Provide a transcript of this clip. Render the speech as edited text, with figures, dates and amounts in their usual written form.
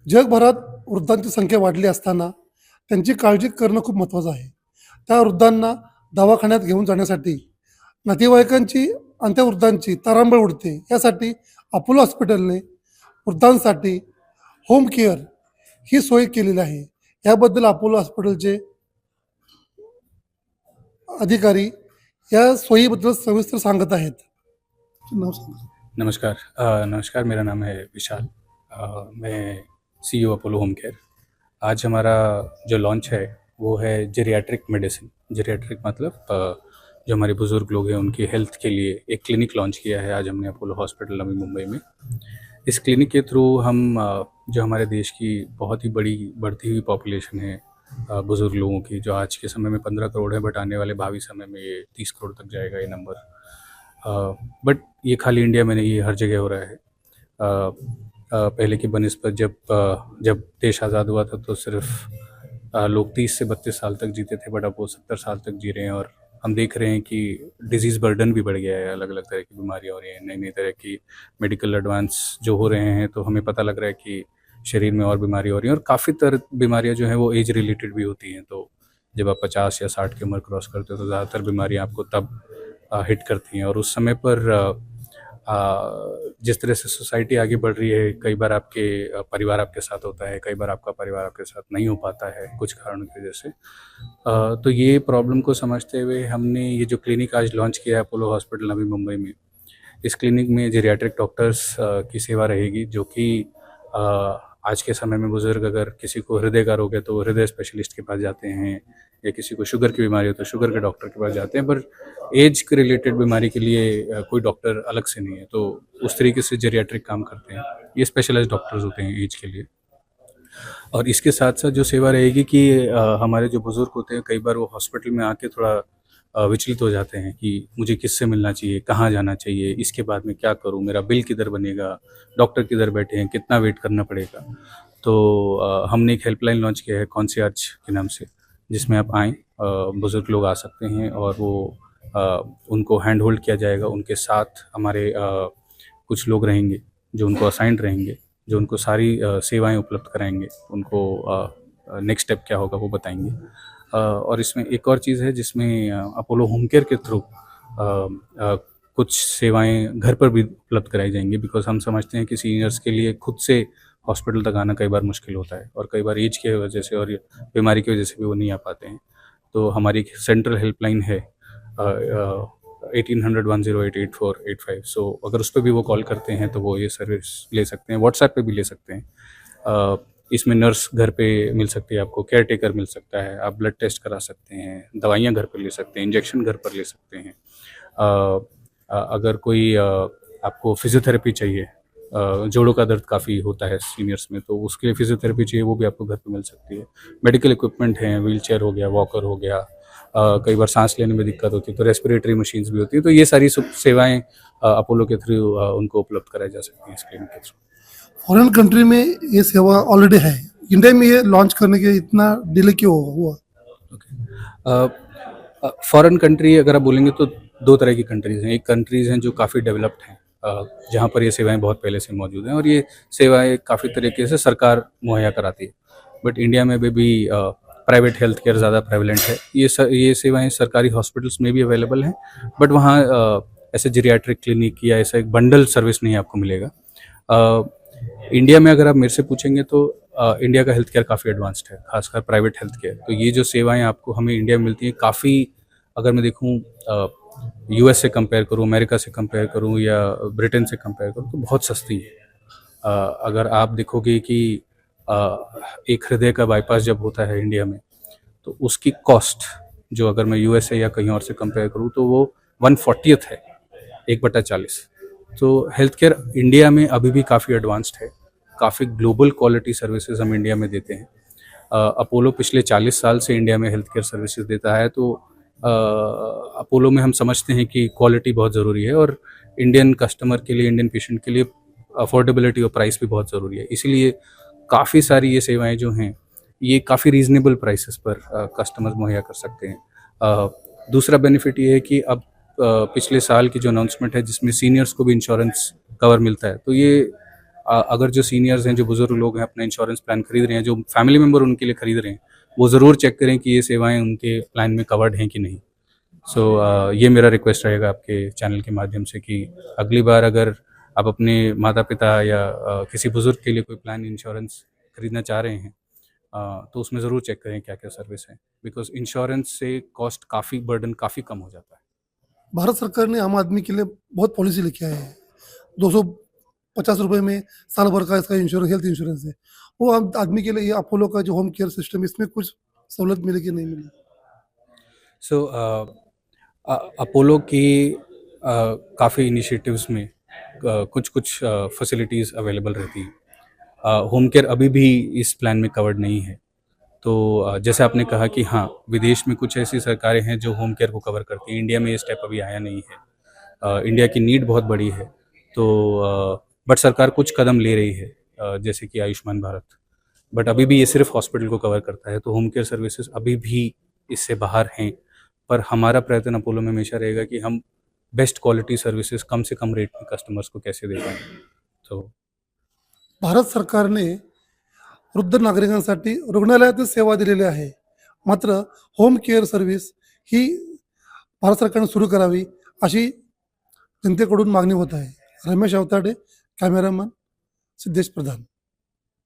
जगभरात वृद्धांची संख्या वाढली असताना त्यांची काळजी करणं खूप महत्त्वाचं आहे. त्या वृद्धांना दवाखान्यात घेऊन जाण्यासाठी नातेवाईकांची आणि त्या वृद्धांची तारांबळ उडते. यासाठी अपोलो हॉस्पिटलने वृद्धांसाठी होम केअर ही सोय केलेली आहे. याबद्दल अपोलो हॉस्पिटलचे अधिकारी या सोयीबद्दल सविस्तर सांगत आहेत. नाव सांगा. नमस्कार, मेरा नाम है विशाल। मैं सीईओ अपोलो होम केयर। आज हमारा जो लॉन्च है वो है जेरियाट्रिक मेडिसिन। जेरियाट्रिक मतलब जो हमारे बुज़ुर्ग लोग हैं उनकी हेल्थ के लिए एक क्लिनिक लॉन्च किया है आज हमने अपोलो हॉस्पिटल नवी मुंबई में। इस क्लिनिक के थ्रू हम जो हमारे देश की बहुत ही बढ़ती हुई पॉपुलेशन है बुज़ुर्ग लोगों की, जो आज के समय में 15 करोड़ है, बट आने वाले भावी समय में ये 30 करोड़ तक जाएगा ये नंबर। बट ये खाली इंडिया में नहीं, ये हर जगह हो रहा है। पहले की बनिस्बत जब देश आज़ाद हुआ था तो सिर्फ लोग 30 से 32 साल तक जीते थे, बट अब वो 70 साल तक जी रहे हैं। और हम देख रहे हैं कि डिजीज़ बर्डन भी बढ़ गया है, अलग अलग तरह की बीमारियाँ हो रही हैं, नई नई तरह की मेडिकल एडवांस जो हो रहे हैं, तो हमें पता लग रहा है कि शरीर में और बीमारी हो रही हैं। और काफ़ी तरह बीमारियाँ जो हैं वो एज रिलेटेड भी होती हैं। तो जब आप 50 या 60 की उम्र क्रॉस करते हो तो ज़्यादातर बीमारियाँ आपको तब हिट करती हैं। और उस समय पर जिस तरह से सोसाइटी आगे बढ़ रही है, कई बार आपके परिवार आपके साथ होता है, कई बार आपका परिवार आपके साथ नहीं हो पाता है कुछ कारणों की वजह से। तो ये प्रॉब्लम को समझते हुए हमने ये जो क्लिनिक आज लॉन्च किया है अपोलो हॉस्पिटल नवी मुंबई में, इस क्लिनिक में जेरियाट्रिक डॉक्टर्स की सेवा रहेगी, जो कि आज के समय में बुज़ुर्ग अगर किसी को हृदय का रोग है तो वो हृदय स्पेशलिस्ट के पास जाते हैं, या किसी को शुगर की बीमारी हो तो शुगर के डॉक्टर के पास जाते हैं। पर एज के रिलेटेड बीमारी के लिए कोई डॉक्टर अलग से नहीं है, तो उस तरीके से जेरियाट्रिक काम करते हैं। ये स्पेशलाइज्ड डॉक्टर्स होते हैं एज के लिए। और इसके साथ साथ जो सेवा रहेगी कि हमारे जो बुज़ुर्ग होते हैं, कई बार वो हॉस्पिटल में आके थोड़ा विचलित हो जाते हैं कि मुझे किससे मिलना चाहिए, कहाँ जाना चाहिए, इसके बाद में क्या करूँ, मेरा बिल किधर बनेगा, डॉक्टर किधर बैठे हैं, कितना वेट करना पड़ेगा। तो हमने एक हेल्पलाइन लॉन्च किया है कॉन्सियर्ज के नाम से, जिसमें आप आएँ, बुज़ुर्ग लोग आ सकते हैं और वो उनको हैंड होल्ड किया जाएगा। उनके साथ हमारे कुछ लोग रहेंगे जो उनको असाइंड रहेंगे, जो उनको सारी सेवाएं उपलब्ध कराएंगे, उनको नेक्स्ट स्टेप क्या होगा वो बताएंगे। और इसमें एक और चीज़ है जिसमें अपोलो होम केयर के थ्रू कुछ सेवाएं घर पर भी उपलब्ध कराई जाएंगी, बिकॉज हम समझते हैं कि सीनियर्स के लिए खुद से हॉस्पिटल तक आना कई बार मुश्किल होता है, और कई बार एज की वजह से और बीमारी की वजह से भी वो नहीं आ पाते हैं। तो हमारी एक सेंट्रल हेल्पलाइन है 1800-108-8485। सो अगर उस पर भी वो कॉल करते हैं तो वो ये सर्विस ले सकते हैं, व्हाट्सएप पे भी ले सकते हैं। इसमें नर्स घर पे मिल सकती है, आपको केयर टेकर मिल सकता है, आप ब्लड टेस्ट करा सकते हैं, दवाइयाँ घर पर ले सकते हैं, इंजेक्शन घर पर ले सकते हैं। अगर कोई आपको फिजियोथेरेपी चाहिए, जोड़ों का दर्द काफ़ी होता है सीनियर्स में, तो उसके लिए फिजियोथेरेपी चाहिए, वो भी आपको घर पे मिल सकती है। मेडिकल इक्विपमेंट हैं, व्हीलचेयर हो गया, वॉकर हो गया, कई बार सांस लेने में दिक्कत होती है तो रेस्पिरेटरी मशीन्स भी होती है। तो ये सारी सेवाएं अपोलो के थ्रू उनको उपलब्ध कराई जा सकती हैं इस क्लिनिक के थ्रू। फॉरेन कंट्री में ये सेवा ऑलरेडी है, इंडिया में ये लॉन्च करने के इतना डिले क्यों हुआ? फॉरेन कंट्री अगर आप बोलेंगे तो दो तरह की कंट्रीज़ हैं। एक कंट्रीज़ हैं जो काफ़ी डेवलप्ड हैं, जहाँ पर ये सेवाएं बहुत पहले से मौजूद हैं, और ये सेवाएं काफ़ी तरीके से सरकार मुहैया कराती है। बट इंडिया में भी प्राइवेट हेल्थ केयर ज़्यादा प्रेवलेंट है। ये सेवाएं सरकारी हॉस्पिटल्स में भी अवेलेबल हैं, बट वहाँ ऐसे जेरियाट्रिक क्लिनिक या ऐसा एक बंडल सर्विस नहीं आपको मिलेगा। इंडिया में अगर आप मेरे से पूछेंगे तो इंडिया का हेल्थ केयर काफ़ी एडवांस्ड है, खासकर प्राइवेट हेल्थ केयर। तो ये जो सेवाएं आपको हमें इंडिया में मिलती हैं, काफ़ी, अगर मैं देखूँ यूएस से कंपेयर करूँ, अमेरिका से कंपेयर करूँ या ब्रिटेन से कंपेयर करूँ, तो बहुत सस्ती है। अगर आप देखोगे कि एक हृदय का बाईपास जब होता है इंडिया में, तो उसकी कॉस्ट जो अगर मैं यूएसए या कहीं और से कंपेयर करूँ तो वो 1/40 है, 1/40। तो हेल्थ केयर इंडिया में अभी भी काफ़ी एडवांस्ड है, काफ़ी ग्लोबल क्वालिटी सर्विसेज हम इंडिया में देते हैं। अपोलो पिछले 40 साल से इंडिया में हेल्थ केयर सर्विसेज देता है, तो अपोलो में हम समझते हैं कि क्वालिटी बहुत ज़रूरी है, और इंडियन कस्टमर के लिए, इंडियन पेशेंट के लिए अफोर्डेबिलिटी और प्राइस भी बहुत ज़रूरी है। इसीलिए काफ़ी सारी ये सेवाएं जो हैं ये काफ़ी रीजनेबल प्राइसेस पर कस्टमर्स मुहैया कर सकते हैं। दूसरा बेनिफिट ये है कि अब पिछले साल की जो अनाउंसमेंट है जिसमें सीनियर्स को भी इंश्योरेंस कवर मिलता है, तो ये अगर जो सीनियर्स हैं, जो बुजुर्ग लोग हैं, अपना इंश्योरेंस प्लान खरीद रहे हैं, जो फैमिली मेम्बर उनके लिए खरीद रहे हैं, वो ज़रूर चेक करें कि ये सेवाएं उनके प्लान में कवर्ड हैं कि नहीं। सो ये मेरा रिक्वेस्ट रहेगा आपके चैनल के माध्यम से कि अगली बार अगर आप अपने माता पिता या किसी बुजुर्ग के लिए कोई प्लान इंश्योरेंस खरीदना चाह रहे हैं, तो उसमें ज़रूर चेक करें क्या क्या सर्विस है, बिकॉज इंश्योरेंस से कॉस्ट काफ़ी बर्डन काफ़ी कम हो जाता है। भारत सरकार ने आम आदमी के लिए बहुत पॉलिसी लेके आए हैं। 250 रुपये में साल भर का इसका इंश्योरेंस, हेल्थ इंश्योरेंस है। वो आम आदमी के लिए ये अपोलो का जो होम केयर सिस्टम, इसमें कुछ सहूलत मिलेगी नहीं मिलेगी? सो अपोलो की काफ़ी इनिशिएटिव्स में कुछ कुछ फैसिलिटीज़ अवेलेबल रहती हैं। होम केयर अभी भी इस प्लान में कवर्ड नहीं है। तो जैसे आपने कहा कि हाँ, विदेश में कुछ ऐसी सरकारें हैं जो होम केयर को कवर करती हैं। इंडिया में ये स्टेप अभी आया नहीं है। इंडिया की नीड बहुत बड़ी है, तो बट सरकार कुछ कदम ले रही है, जैसे कि आयुष्मान भारत। बट अभी भी ये सिर्फ हॉस्पिटल को कवर करता है, तो होम केयर सर्विसेज अभी भी इससे बाहर हैं। पर हमारा प्रयत्न अपोलो में हमेशा रहेगा कि हम बेस्ट क्वालिटी सर्विसेज कम से कम रेट में कस्टमर्स को कैसे दे पाएँ। तो भारत सरकारने वृद्ध नागरिकांसाठी रुग्णालयातच सेवा दिलेली आहे. मात्र होम केअर सर्व्हिस ही भारत सरकारने सुरू करावी, अशी जनतेकडून मागणी होत आहे. रमेश अवताडे, कॅमेरामन सिद्धेश प्रधान.